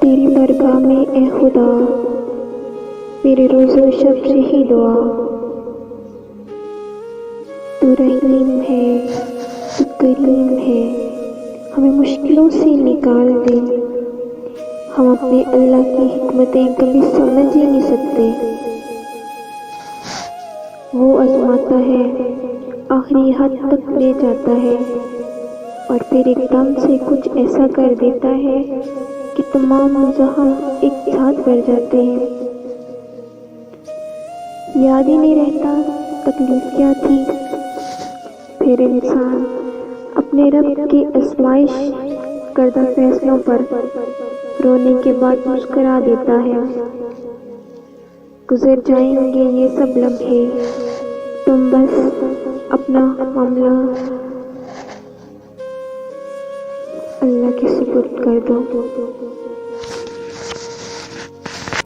تیری برگاہ میں اے خدا میرے روز و شب سے ہی دعا، تو رحیم ہے تو کریم ہے، ہمیں مشکلوں سے نکال دے۔ ہم اپنے اللہ کی حکمتیں کبھی سمجھ ہی نہیں سکتے، وہ آزماتا ہے، آخری حد تک لے جاتا ہے اور پھر ایک دم سے کچھ ایسا کر دیتا ہے کہ تمام زخم ایک ساتھ بھر جاتے ہیں۔ یاد ہی نہیں رہتا تکلیف کیا تھی، پھر انسان اپنے رب کے آزمائش کردہ فیصلوں پر رونے کے بعد مسکرا دیتا ہے۔ گزر جائیں گے یہ سب لمحے، تم بس اپنا معاملہ اللہ کے سپرد کر دو۔